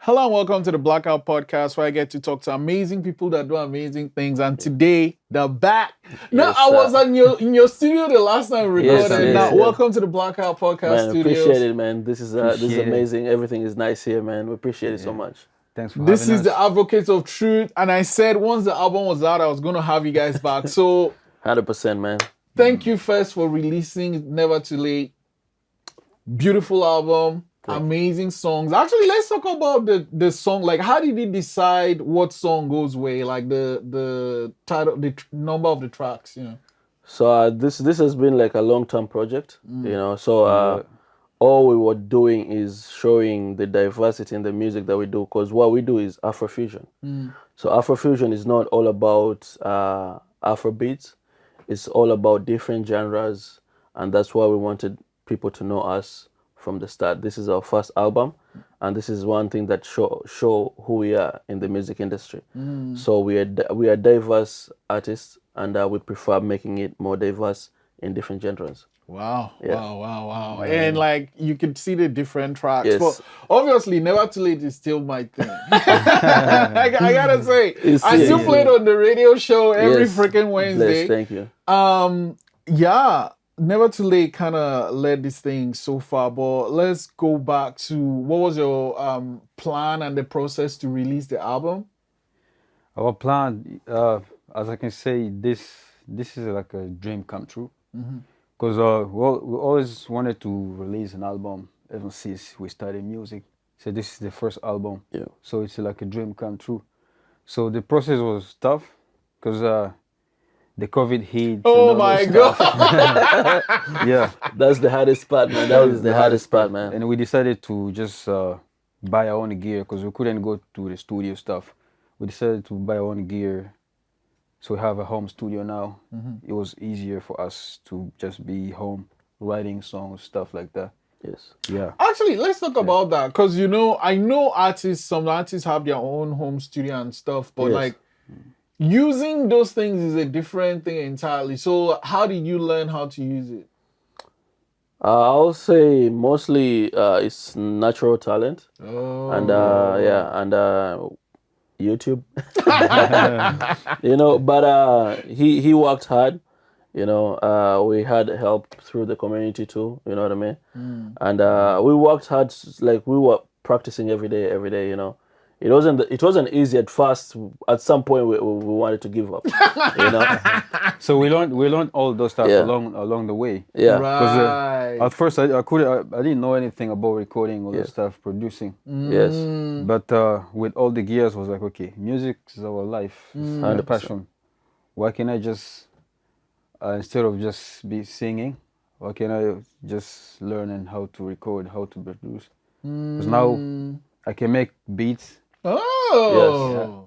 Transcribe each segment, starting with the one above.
Hello and welcome to the Blackout Podcast, where I get to talk to amazing people that do amazing things. And today, they're back. Now, I was in your studio the last time we recorded. Welcome to the Blackout Podcast Studios. Appreciate it, man. This is amazing. Everything is nice here, man. We appreciate it so much. Thanks for having us. This is the Advocates of Truth. And I said once the album was out, I was going to have you guys back. So 100%, man. Thank you first for releasing Never Too Late. Beautiful album. Amazing songs. Actually, let's talk about the song. Like, how did you decide what song goes where? Like the title, the number of the tracks, you know? So this has been like a long-term project, you know. So all we were doing is showing the diversity in the music that we do, because what we do is Afro-Fusion. So Afro-Fusion is not all about Afro beats. It's all about different genres, and that's why we wanted people to know us from the start. This is our first album, and this is one thing that show who we are in the music industry. So we are diverse artists, and we prefer making it more diverse in different genres. Wow. And like, you could see the different tracks. Yes. But obviously, Never Too Late is still my thing. I gotta say, I still play it on the radio show every freaking Wednesday. Thank you. Never Too Late kind of led this thing so far, but let's go back to what was your plan and the process to release the album? Our plan, as I can say, this is like a dream come true. Because we always wanted to release an album ever since we started music. So this is the first album. Yeah. So it's like a dream come true. So the process was tough because the COVID hit. Oh my God. Yeah. That's the hardest part, man. That was the hardest part, man. And we decided to just buy our own gear because we couldn't go to the studio stuff. We decided to buy our own gear. So we have a home studio now. It was easier for us to just be home, writing songs, stuff like that. Yes. Yeah. Actually, let's talk about that, because, you know, I know some artists have their own home studio and stuff, but like, using those things is a different thing entirely. So how did you learn how to use it? I'll say mostly it's natural talent. And YouTube. You know, but he worked hard. You know, we had help through the community too, you know what I mean? And we worked hard, like we were practicing every day, you know. It wasn't easy at first. At some point, we wanted to give up. You know. So we learned all those stuff along the way. Yeah. Right. At first, I didn't know anything about recording all this stuff, producing. Yes. But with all the gears, was like, okay, music is our life, it's our passion. Why can I just instead of just be singing, why can I just learn how to record, how to produce? Because now I can make beats. Oh.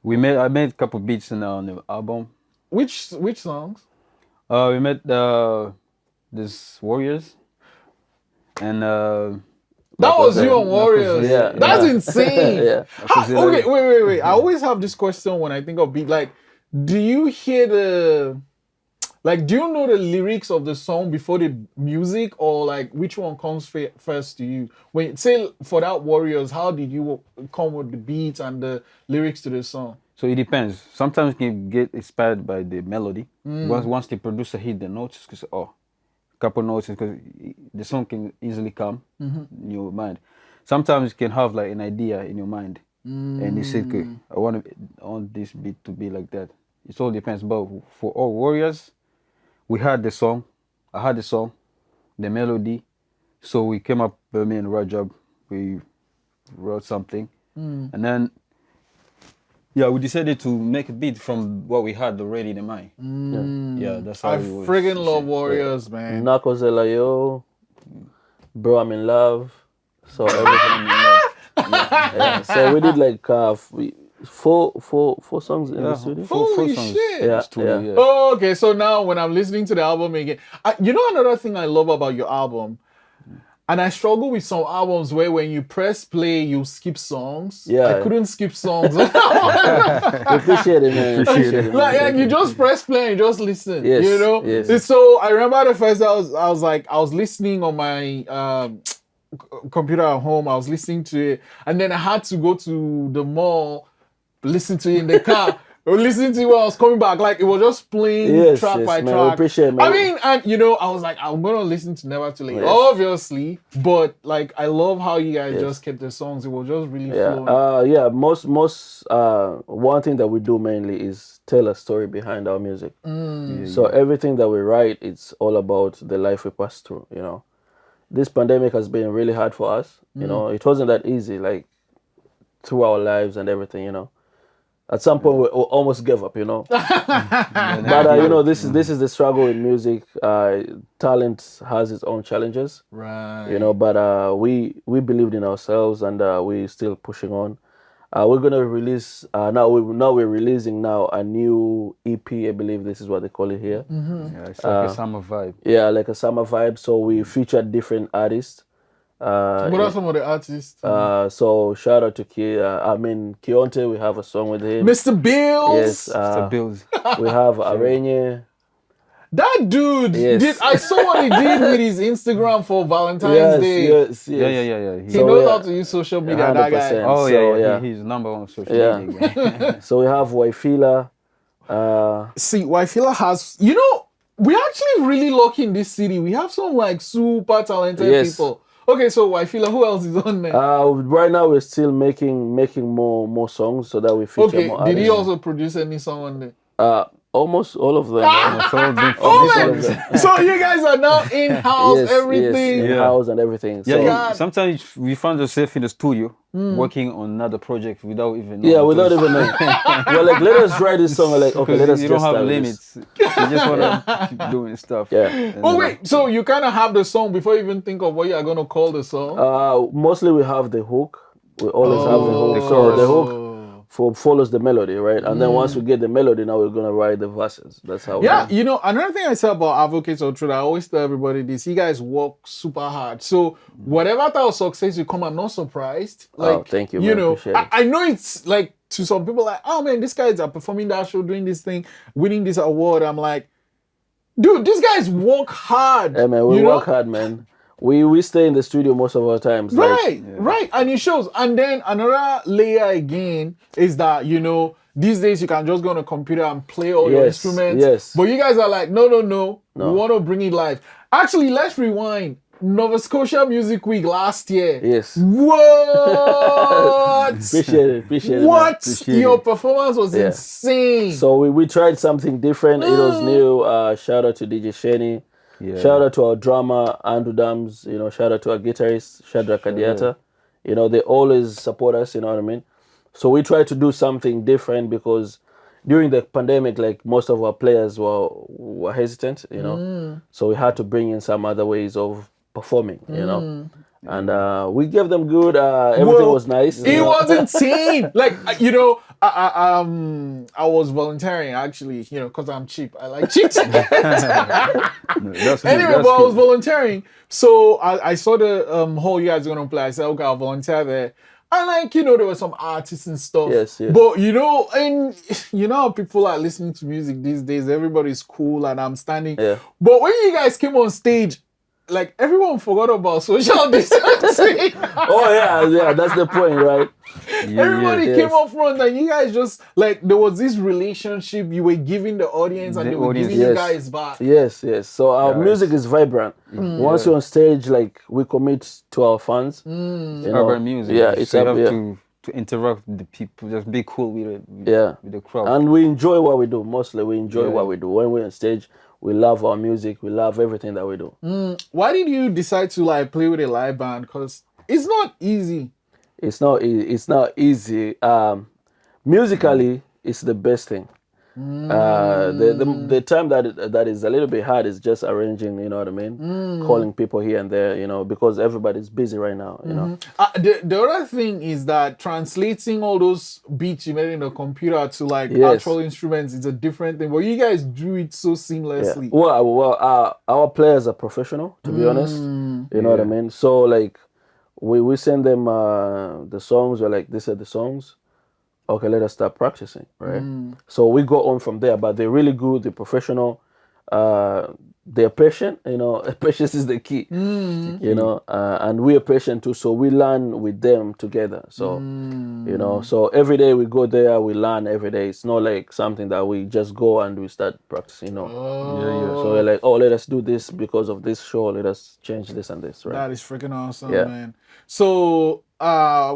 Yes. Yeah. I made a couple beats on the album. Which songs? We made this Warriors, and that was you on Warriors. Yeah. That's insane. Yeah. Okay, wait. I always have this question when I think of beat. Like, do you hear do you know the lyrics of the song before the music, or like which one comes first to you? When say for that Warriors, how did you come with the beats and the lyrics to the song? So it depends. Sometimes you can get inspired by the melody. Once the producer hit the notes, because couple notes, because the song can easily come in your mind. Sometimes you can have like an idea in your mind, and you say, okay, I want this beat to be like that. It all depends. But for all Warriors, we had the song, I had the song, the melody. So we came up, me and Rajab, we wrote something. And then, we decided to make a beat from what we had already in mind. Yeah, that's how I friggin' love Warriors, man. Nakozela yo, bro, I'm in love. So everything. So we did like four songs in the studio. Holy songs. shit. Yeah. Oh, okay. So now when I'm listening to the album again, you know another thing I love about your album? And I struggle with some albums where when you press play, you skip songs. Yeah. I couldn't skip songs. Appreciate it, man. Appreciate it. Like you just press play and you just listen. Yes, You know? yes. So I remember the first day I was listening on my computer at home. I was listening to it. And then I had to go to the mall, listen to it in the car. Or listening to it when I was coming back, like it was just playing track by man, track. Appreciate it, man. I mean, and I was like, I'm gonna listen to Never Too Late, obviously, but like I love how you guys just kept the songs. It was just really flowing. Most one thing that we do mainly is tell a story behind our music. So everything that we write, it's all about the life we pass through. This pandemic has been really hard for us. It wasn't that easy, like through our lives and everything. At some point, we almost gave up, But this is the struggle in music. Talent has its own challenges, right? But we believed in ourselves, and we're still pushing on. We're gonna release now. We're releasing now a new EP. I believe this is what they call it here. Yeah, it's like a summer vibe. Yeah, like a summer vibe. So we featured different artists. What are some of the artists? So shout out to Kionte. We have a song with him. Mr. Bills. Yes. Mr. Bills. We have Arenye. That dude. I saw what he did with his Instagram for Valentine's Day. Yes. Yeah. He knows how to use social media. That guy. Oh So, yeah. He's number one social media. So we have Waifila. See, Waifila has. We're actually really lucky in this city. We have some like super talented people. Okay, so Waifila, who else is on there? Right now we're still making more songs so that we feature more artists. Did he also produce any song on there? Almost all of them. So you guys are now in-house, everything. Yes, in-house and everything. So, sometimes we find ourselves in the studio working on another project without even knowing. Yeah, without even knowing. We're like, let us write this song. We're like, okay, let us you just don't have start limits. You just want to keep doing stuff. Yeah. Wait, so you kind of have the song before you even think of what you are going to call the song? Mostly we have the hook. We always have the hook. So the hook follows the melody, right? And then once we get the melody, now we're gonna write the verses. That's how. Another thing I say about Advocates of Truth, I always tell everybody this: you guys work super hard. So whatever type of success you come, I'm not surprised. Like, thank you. Man. I know it's like to some people like, oh man, this guys are performing that show, doing this thing, winning this award. I'm like, dude, these guys work hard. Yeah, man, we work hard, man. We stay in the studio most of our times. Right, and it shows. And then another layer again is that, these days you can just go on a computer and play all your instruments. Yes. But you guys are like, no. We want to bring it live. Actually, let's rewind. Nova Scotia Music Week last year. Yes. What? Appreciate it. What? Your performance was insane. So we tried something different. It was new. Shout out to DJ Sheni. Yeah. Shout out to our drummer, Andrew Dams, shout out to our guitarist, Shadrach Kadiata. They always support us, you know what I mean? So we try to do something different because during the pandemic, like most of our players were hesitant, So we had to bring in some other ways of performing, And we gave them good. Everything was nice. It was insane. Like I was volunteering actually, because I'm cheap. I like cheap tickets. Anyway, I was volunteering. So I saw the hall you guys are gonna play. I said, okay, I'll volunteer there. And there were some artists and stuff. Yes. But and how people are listening to music these days. Everybody's cool, and I'm standing. Yeah. But when you guys came on stage, like everyone forgot about social distancing. Yeah, that's the point, right? Everybody came up front, and you guys just like there was this relationship you were giving the audience, and they were giving you guys back. Yes. So our music is vibrant. Once you're on stage, like we commit to our fans. Urban music. Yeah, it's so you have to interact with the people, just be cool with the crowd. And we enjoy what we do. Mostly, we enjoy what we do when we're on stage. We love our music. We love everything that we do. Why did you decide to play with a live band? Because it's not easy. It's not easy. Musically, it's the best thing. The time that is a little bit hard is just arranging, you know what I mean? Calling people here and there, because everybody's busy right now, The other thing is that translating all those beats you made in the computer to actual instruments is a different thing. But you guys do it so seamlessly. Yeah. Well, our players are professional, to be honest. You know what I mean? So like, we send them the songs. We're like, these are the songs. Okay, let us start practicing, right? So we go on from there. But they're really good. They're professional. They're patient. You know, patience is the key. You know, and we are patient too. So we learn with them together. So you know, so every day we go there, we learn every day. It's not like something that we just go and we start practicing. You know. So we're like, oh, let us do this because of this show. Let us change this and this, right? That is freaking awesome, man. So,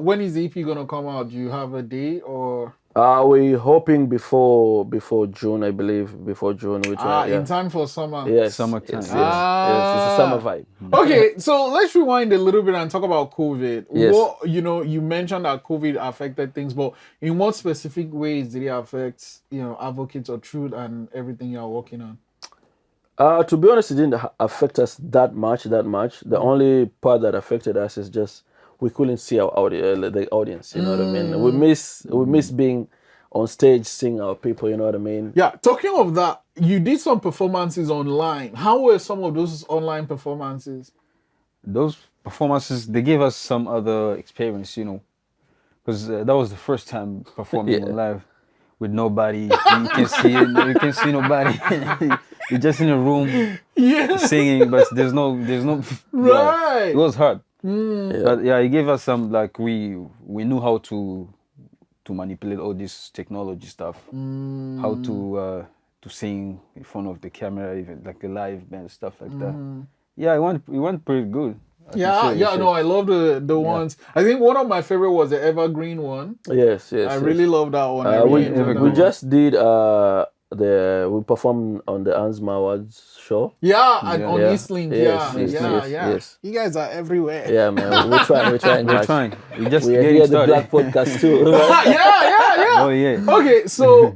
when is the EP gonna come out? Do you have a date or? We're hoping before June, I believe. Before June, we try. In time for summer. Yes, Summertime. Yes, yes, it's a summer vibe. Okay, so let's rewind a little bit and talk about COVID. Yes. What, you know, you mentioned that COVID affected things, but in what specific ways did it affect, you know, Advocates of Truth and everything you're working on? To be honest, it didn't affect us that much. The only part that affected us is just we couldn't see our the audience. You know what I mean? We miss being on stage, seeing our people. You know what I mean? Yeah. Talking of that, you did some performances online. How were some of those online performances? Those performances, they gave us some other experience, you know, because that was the first time performing live with nobody. You can see it. You can see nobody. You're just in a room singing, but there's no Right. it was hard. But yeah, it gave us some, like, we knew how to manipulate all this technology stuff, how to sing in front of the camera, even like a live band, stuff like that. Yeah, it went pretty good. No, I love the ones. I think one of my favorite was the Evergreen one. Yes. I really love that one. We just did we performed on the Ansma Awards show. On Eastlink. Yes. You guys are everywhere. Yeah, man. We're trying. We just We're getting here at the started. Black Podcast too. Oh yeah. Okay, so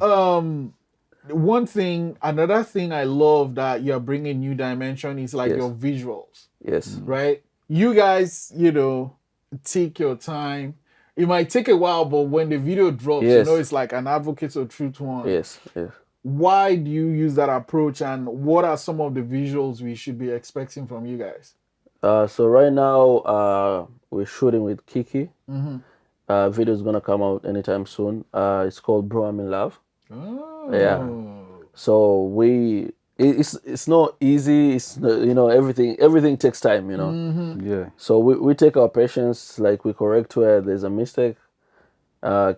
another thing I love that you're bringing new dimension is like your visuals. Yes. Right? You guys, you know, take your time. It might take a while, but when the video drops, you know, it's like an Advocates of Truth one. Yes. Why do you use that approach, and what are some of the visuals we should be expecting from you guys? So right now, we're shooting with Kiki. Video is gonna come out anytime soon. It's called Bro, I'm in Love. Oh. Yeah. So it's not easy. It's not, you know, everything takes time. You know. Yeah. So we take our patience. Like, we correct where there's a mistake.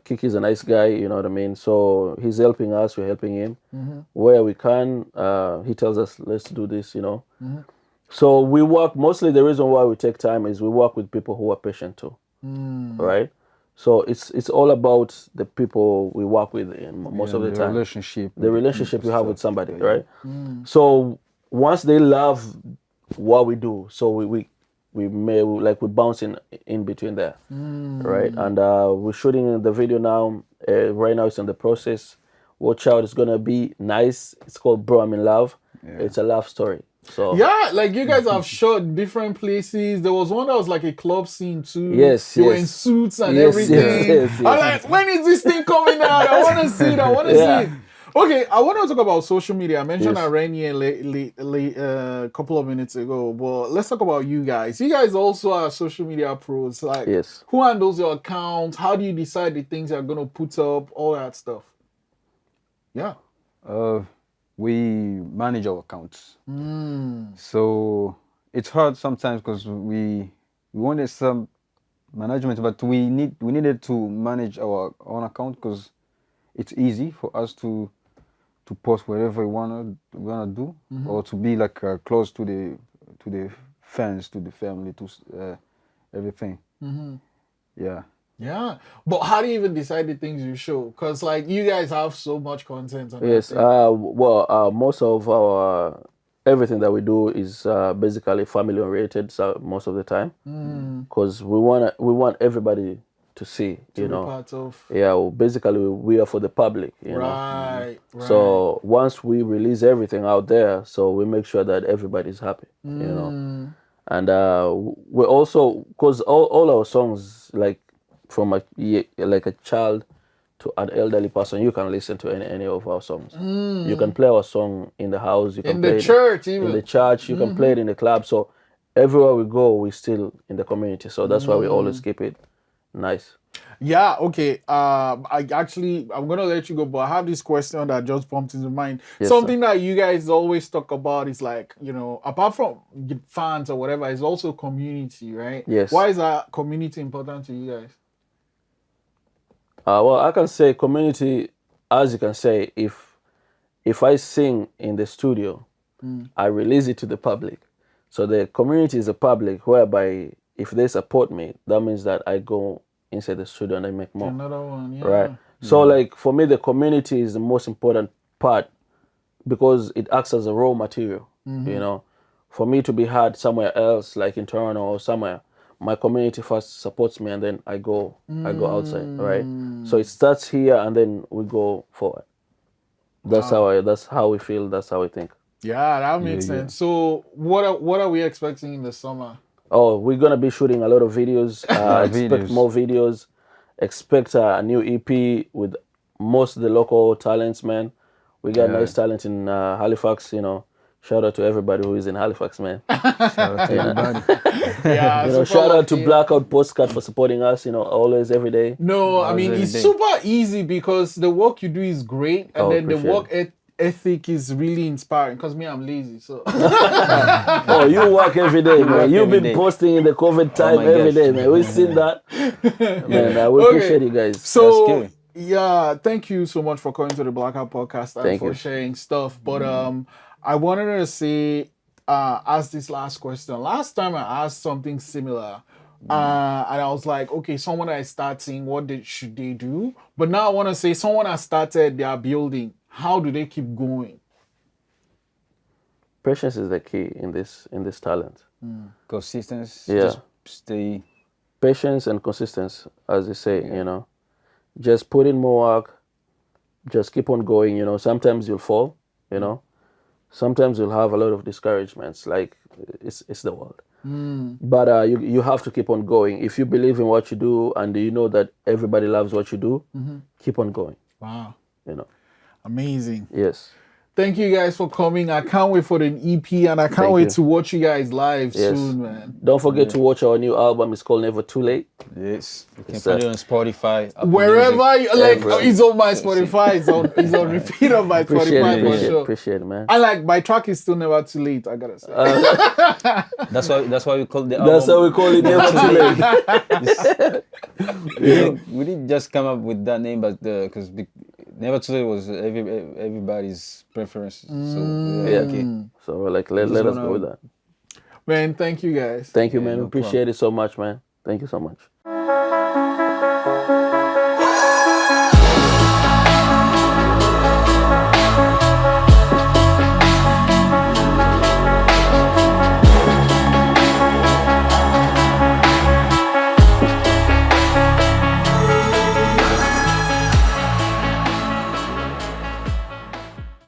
Kiki's a nice guy, you know what I mean? So he's helping us, we're helping him. Where we can, he tells us, let's do this, you know. So we work, mostly the reason why we take time is we work with people who are patient too, right? So it's all about the people we work with most of the time. The relationship you have with somebody, right? So once they love what we do, so we bounce in between there, right? And we're shooting the video now. Right now it's in the process. Watch out, it's gonna be nice. It's called Bro, I'm in Love. It's a love story. So like you guys have shot different places. There was one that was like a club scene too. Yes. You were in suits and everything. Yes. I'm like, when is this thing coming out? I want to see it. See it. Okay, I want to talk about social media. I mentioned Iranian a couple of minutes ago, but let's talk about you guys. You guys also are social media pros. Like, who handles your account? How do you decide the things you're gonna put up? All that stuff. Yeah. We manage our accounts. So it's hard sometimes because we wanted some management, but we needed to manage our own account because it's easy for us to post whatever we wanna do, or to be like close to the fans, to the family, to everything. Yeah, but how do you even decide the things you show? Because like you guys have so much content. Most of our everything that we do is basically family oriented. So most of the time, because we want everybody to see, you know. Part of. Yeah, well, basically we are for the public, you know. Right. So once we release everything out there, so we make sure that everybody's happy, you know. And we also, because all our songs, like from a child to an elderly person, you can listen to any of our songs. You can play our song in the house, you can play church, in the church, you can play it in the club. So everywhere we go, we still in the community. So that's why we always keep it nice. Yeah, okay. I'm gonna let you go, but I have this question that just popped into mind. Yes, Something that you guys always talk about is like, apart from fans or whatever, is also community, right? Yes. Why is that community important to you guys? Well, I can say community, as you can say, if I sing in the studio, I release it to the public. So the community is a public, whereby if they support me, that means that I go inside the studio and I make more. Another one, yeah. Right. So like for me, the community is the most important part because it acts as a raw material. For me to be heard somewhere else, like in Toronto or somewhere, my community first supports me and then I go outside, right? So it starts here and then we go forward. That's how we feel, that's how we think. Yeah, that makes sense. So what are we expecting in the summer? Oh, we're gonna be shooting a lot of videos. Expect more videos. Expect a new EP with most of the local talents, man. We got nice talent in Halifax, Shout out to everybody who is in Halifax, man. Shout out to everybody. Yeah, Shout out to Blackout Postcard for supporting us, always, every day. No, I mean, it's super easy because the work you do is great, and then the work ethic is really inspiring because me, I'm lazy, so. Oh, you work every day, man. You've been posting in the COVID time every day, man. We've seen that. Man, we appreciate you guys. So, yeah, thank you so much for coming to the Blackout Podcast and for sharing stuff. But I wanted to say, ask this last question. Last time I asked something similar. And I was like, okay, someone that is starting, should they do? But now I want to say someone has started, they are building. How do they keep going? Patience is the key in this talent. Consistency. Yeah. Just stay. Patience and consistency, as they say, Just put in more work. Just keep on going, Sometimes you'll fall, Sometimes you'll have a lot of discouragements. Like, it's the world. But you have to keep on going. If you believe in what you do and you know that everybody loves what you do, keep on going. Wow. Amazing. Yes. Thank you guys for coming. I can't wait for the EP and I can't wait to watch you guys live soon, man. Don't forget to watch our new album. It's called Never Too Late. Yes. You can find it on Spotify. Wherever it's on my Spotify. It's on repeat on my Spotify for sure. Appreciate it, man. And my track is still Never Too Late, I gotta say. That's why we call the album. That's how we call it, Never Too Late. We didn't just come up with that name, but because Never Too Late was everybody's preference. So we're like, let us go with that. Man, thank you guys. Thank you, man. We appreciate it so much, man. Thank you so much.